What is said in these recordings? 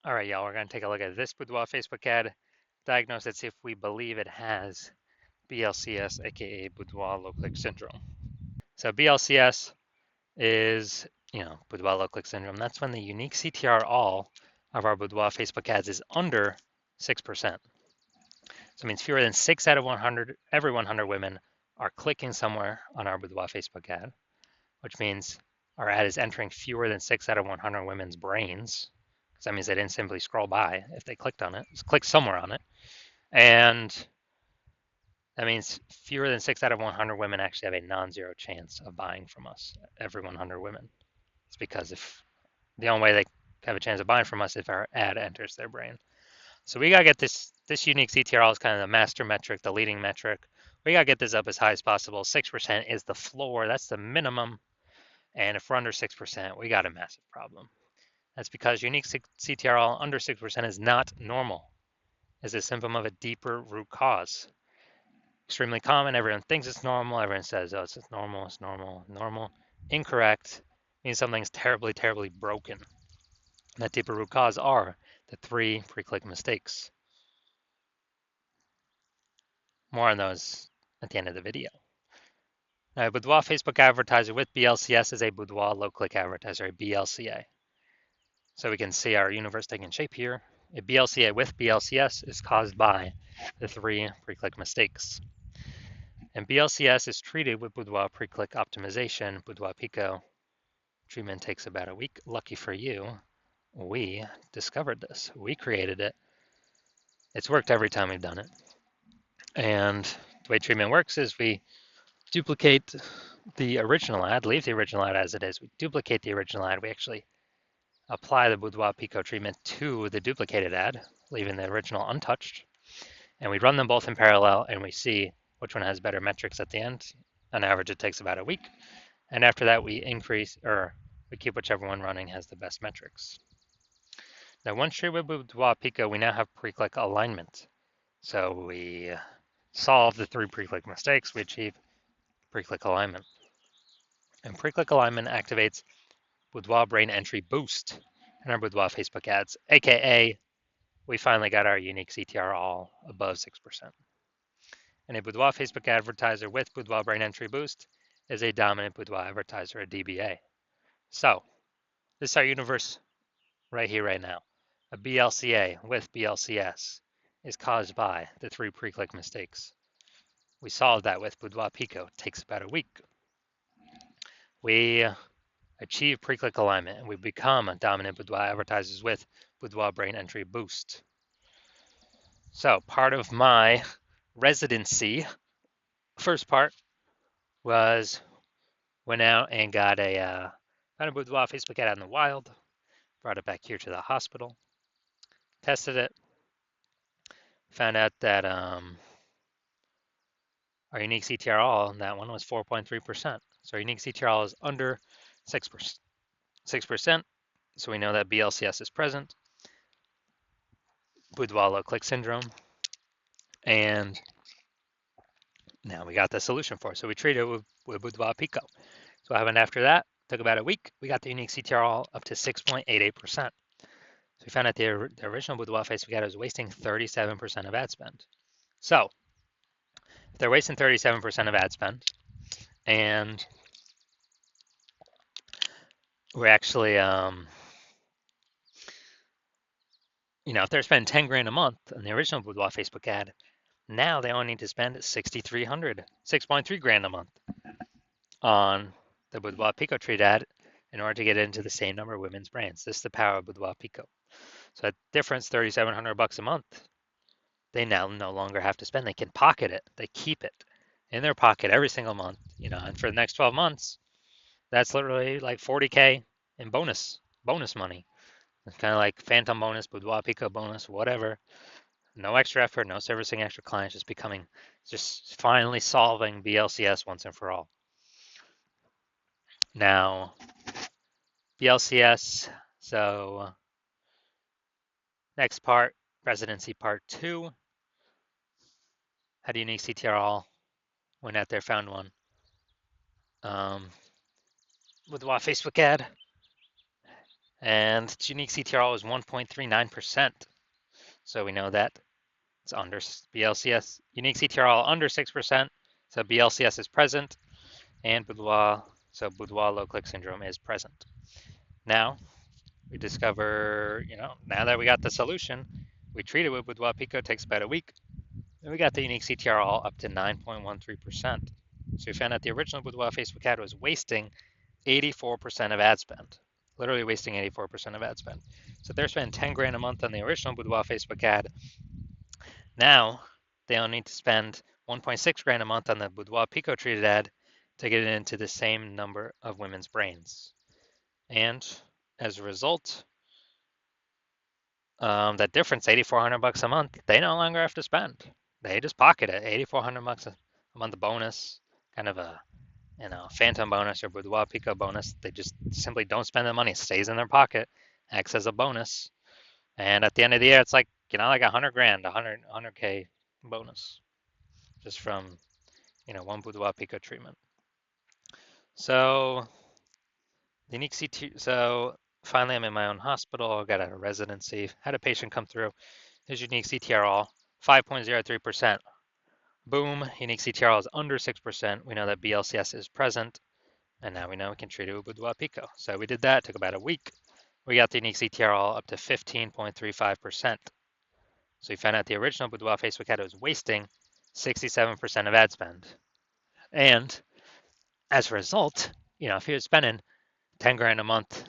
All right, y'all, we're going to take a look at this Boudoir Facebook ad, diagnose it, see if we believe it has BLCS, aka Boudoir low click syndrome. So BLCS is, Boudoir low click syndrome. That's when the unique CTR all of our Boudoir Facebook ads is under 6%. So it means fewer than 6 out of 100, every 100 women are clicking somewhere on our Boudoir Facebook ad, which means our ad is entering fewer than 6 out of 100 women's brains, because that means they didn't simply scroll by if they clicked on it, just clicked somewhere on it. And that means fewer than 6 out of 100 women actually have a non-zero chance of buying from us, every 100 women. It's because if the only way they have a chance of buying from us if our ad enters their brain. So we gotta get this unique CTRL is kind of the master metric, the leading metric. We gotta get this up as high as possible. 6% is the floor, that's the minimum. And if we're under 6%, we got a massive problem. That's because unique CTRL under 6% is not normal. It's a symptom of a deeper root cause. Extremely common, everyone thinks it's normal, everyone says, oh, it's normal, it's normal, normal. Incorrect means something's terribly, terribly broken. That deeper root cause are the 3 pre-click mistakes. More on those at the end of the video. Now, a Boudoir Facebook advertiser with BLCS is a Boudoir low-click advertiser, a BLCA. So we can see our universe taking shape here. A BLCA with BLCS is caused by the 3 pre-click mistakes. And BLCS is treated with Boudoir pre-click optimization, Boudoir Pico. Treatment takes about a week. Lucky for you, we discovered this. We created it. It's worked every time we've done it. And the way treatment works is we duplicate the original ad, leave the original ad as it is. We duplicate the original ad. We actually apply the Boudoir Pico treatment to the duplicated ad, leaving the original untouched. And we run them both in parallel and we see which one has better metrics at the end. On average, it takes about a week. And after that, we keep whichever one running has the best metrics. Now, once treated with Boudoir Pico, we now have pre-click alignment. So we solve the 3 pre-click mistakes. We achieve pre-click alignment. And pre-click alignment activates Boudoir Brain Entry Boost in our Boudoir Facebook ads, aka we finally got our unique CTR all above 6%. And a Boudoir Facebook advertiser with Boudoir Brain Entry Boost is a dominant Boudoir advertiser, a DBA. So this is our universe right here, right now. A BLCA with BLCS is caused by the 3 pre-click mistakes. We solved that with Boudoir Pico. It takes about a week. We achieve pre-click alignment and we become dominant Boudoir advertisers with Boudoir Brain Entry Boost. So part of my residency, first part was went out and got a Boudoir Facebook ad out in the wild, brought it back here to the hospital, tested it, found out that our unique CTRL on that one was 4.3%. So our unique CTRL is under 6%. So we know that BLCS is present, Boudoir low click syndrome, and now we got the solution for it. So we treated it with Boudoir Pico. So what happened after that? Took about a week. We got the unique CTRL up to 6.88%. So we found out the original Boudoir Facebook ad was wasting 37% of ad spend. So if they're wasting 37% of ad spend, and we're actually, if they're spending 10 grand a month on the original Boudoir Facebook ad, now they only need to spend 6,300, 6.3 grand a month on the Boudoir Pico treat ad in order to get into the same number of women's brands. This is the power of Boudoir Pico. So that difference, $3,700 a month, they now no longer have to spend. They can pocket it. They keep it in their pocket every single month, and for the next 12 months, that's literally like 40K in bonus money. It's kind of like phantom bonus, Boudoir Pico bonus, whatever. No extra effort, no servicing extra clients, just finally solving BLCS once and for all. Now, BLCS, so next part, residency part 2. Had a unique CTRL, went out there, found one. With a Facebook ad, and its unique CTRL is 1.39%. So we know that it's under BLCS, unique CTRL under 6%, so BLCS is present, and Boudoir, so Boudoir low click syndrome is present. Now we discover, now that we got the solution, we treat it with Boudoir Pico, takes about a week, and we got the unique CTRL up to 9.13%. So we found out the original Boudoir Facebook ad was wasting 84% of ad spend, literally wasting 84% of ad spend. So they're spending 10 grand a month on the original Boudoir Facebook ad. Now they only need to spend 1.6 grand a month on the Boudoir Pico treated ad to get it into the same number of women's brains. And as a result, that difference, 8,400 bucks a month, they no longer have to spend. They just pocket it, 8,400 bucks a month bonus, kind of a phantom bonus or Boudoir Pico bonus. They just simply don't spend the money, it stays in their pocket, acts as a bonus. And at the end of the year, it's like, like 100 grand, 100K bonus just from, one Boudoir Pico treatment. So, unique CT, so finally I'm in my own hospital, got a residency, had a patient come through, his unique CTRL, 5.03%. Boom, unique CTRL is under 6%. We know that BLCS is present, and now we know we can treat it with Boudoir Pico. So we did that, took about a week. We got the unique CTRL up to 15.35%. So we found out the original Boudoir Facebook ad was wasting 67% of ad spend. And as a result, if he was spending 10 grand a month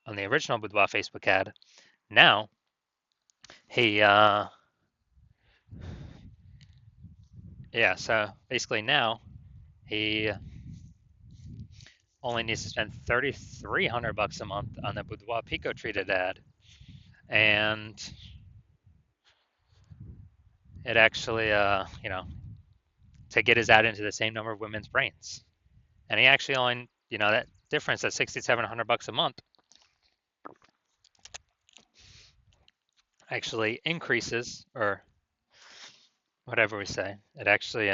on the original Boudoir Facebook ad, now he, so basically now he only needs to spend 3,300 bucks a month on the Boudoir Pico treated ad. And it actually, to get his ad into the same number of women's brains. And he actually only, that difference at 6,700 bucks a month actually increases, or whatever we say. It actually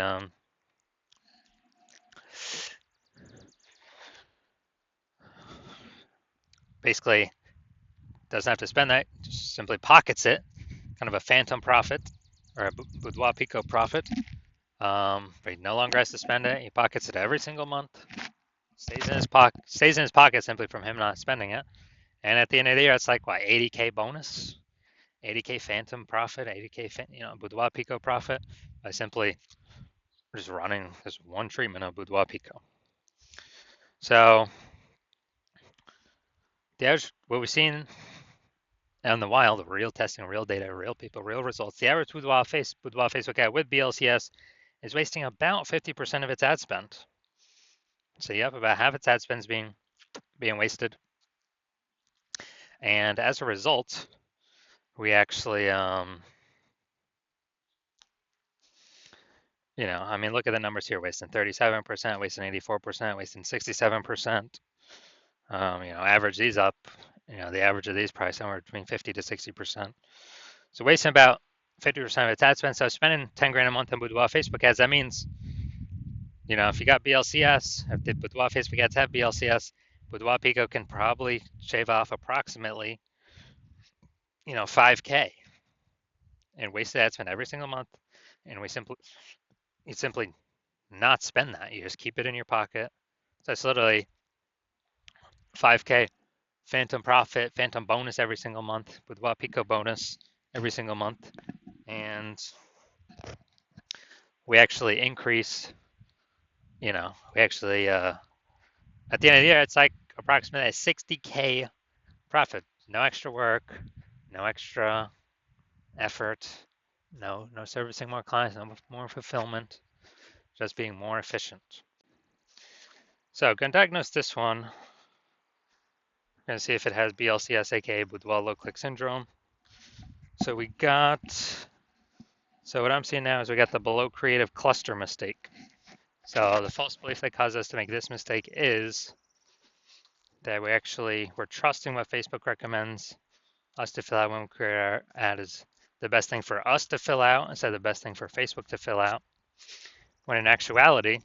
basically doesn't have to spend that, just simply pockets it, kind of a phantom profit or a Boudoir Pico profit. But he no longer has to spend it. He pockets it every single month. Stays in his pocket simply from him not spending it. And at the end of the year, it's like what, 80K bonus, 80K phantom profit, 80K Boudoir Pico profit by simply just running this one treatment of Boudoir Pico. So the average, what we've seen in the wild, real testing, real data, real people, real results. The average Boudoir Facebook ad with BLCS is wasting about 50% of its ad spend. So you have about half its ad spend being wasted. And as a result, we actually, look at the numbers here, wasting 37%, wasting 84%, wasting 67%. Average these up, the average of these probably somewhere between 50 to 60%. So wasting about 50% of its ad spend. So spending 10 grand a month on Boudoir Facebook ads, that means, if you got BLCS, if the Boudoir Facebook ads have BLCS, Boudoir Pico can probably shave off approximately, 5K in wasted ad spend every single month. And you simply not spend that. You just keep it in your pocket. So it's literally 5K phantom profit, phantom bonus every single month, with Boudoir Pico bonus every single month. And we actually increase, we actually, at the end of the year, it's like approximately a 60K profit. No extra work, no extra effort, no servicing more clients, no more fulfillment, just being more efficient. So going to diagnose this one. We're going to see if it has BLCS, aka Boudoir low click syndrome. So what I'm seeing now is we got the below creative cluster mistake. So the false belief that caused us to make this mistake is that we're trusting what Facebook recommends us to fill out when we create our ad is the best thing for us to fill out instead of the best thing for Facebook to fill out. When in actuality,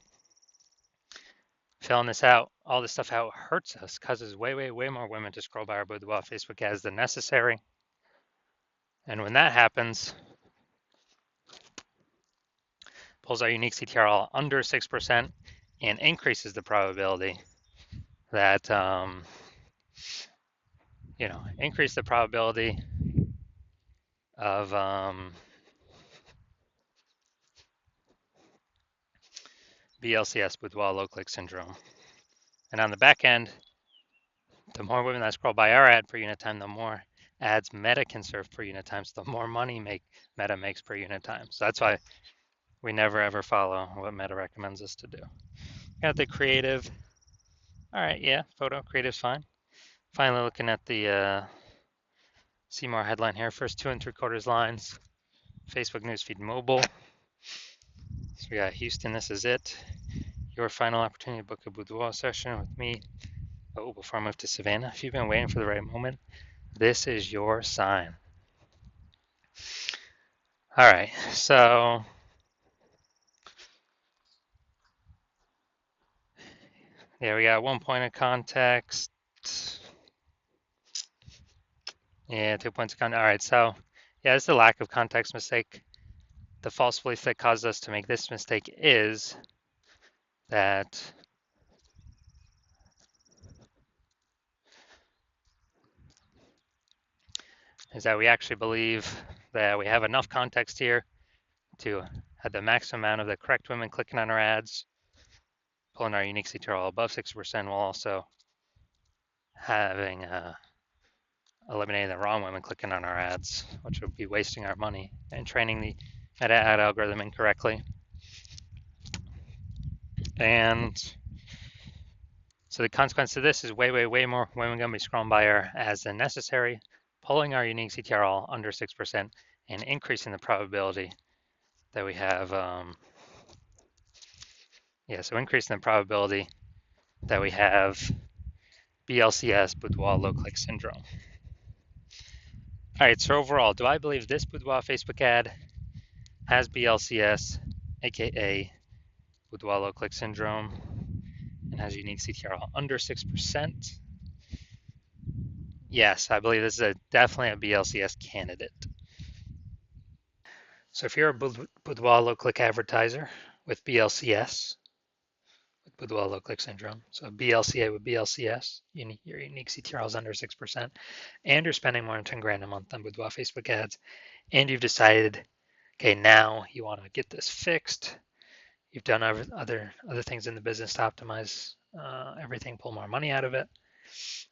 Filling this out, all this stuff out hurts us, causes way, way, way more women to scroll by our Boudoir Facebook ads than necessary. And when that happens, pulls our unique CTR under 6% and increases the probability that, increase the probability of BLCS, Boudoir low click syndrome. And on the back end, the more women that scroll by our ad per unit time, the more ads Meta can serve per unit time, so the more money Meta makes per unit time. So that's why we never ever follow what Meta recommends us to do. Got the creative. All right, yeah, photo creative's fine. Finally looking at the see more headline here. First 2 3/4 lines. Facebook newsfeed mobile. So we got Houston, this is it. Your final opportunity to book a boudoir session with me. Oh, before I move to Savannah, if you've been waiting for the right moment, this is your sign. All right, so yeah, we got 1 point of context. Yeah, 2 points of context. All right, so yeah, it's the lack of context mistake. The false belief that caused us to make this mistake is that we actually believe that we have enough context here to have the maximum amount of the correct women clicking on our ads, pulling our unique CTR above 6%, while also having eliminating the wrong women clicking on our ads, which would be wasting our money and training the meta ad algorithm incorrectly. And so the consequence of this is way, way, way more women going to be scrolling by our ads than necessary, pulling our unique CTR under 6% and increasing the probability that we have, so increasing the probability that we have BLCS, Boudoir low click syndrome. All right, so overall, do I believe this Boudoir Facebook ad has BLCS, aka Boudoir low click syndrome, and has unique CTR under 6%? Yes, I believe this is definitely a BLCS candidate. So if you're a Boudoir low click advertiser with BLCS, with Boudoir low click syndrome, so BLCA with BLCS, your unique CTR is under 6%, and you're spending more than 10 grand a month on Boudoir Facebook ads, and you've decided, okay, now you want to get this fixed. You've done other things in the business to optimize everything, pull more money out of it,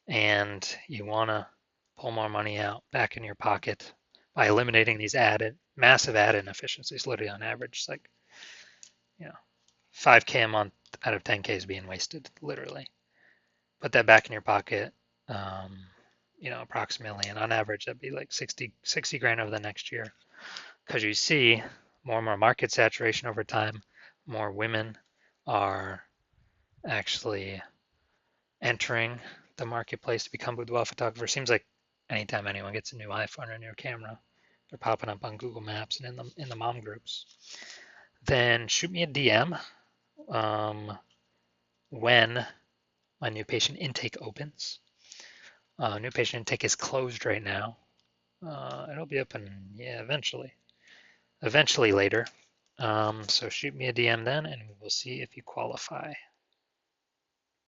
and you want to pull more money out back in your pocket by eliminating these massive ad inefficiencies. Literally on average, it's like 5K a month out of 10K is being wasted, literally. Put that back in your pocket, approximately, and on average that'd be like 60 grand over the next year, because you see more and more market saturation over time. More women are actually entering the marketplace to become boudoir photographers. Seems like anytime anyone gets a new iPhone or a new camera, they're popping up on Google Maps and in the mom groups. Then shoot me a DM when my new patient intake opens. New patient intake is closed right now. It'll be open, eventually later. So shoot me a DM then, and we will see if you qualify.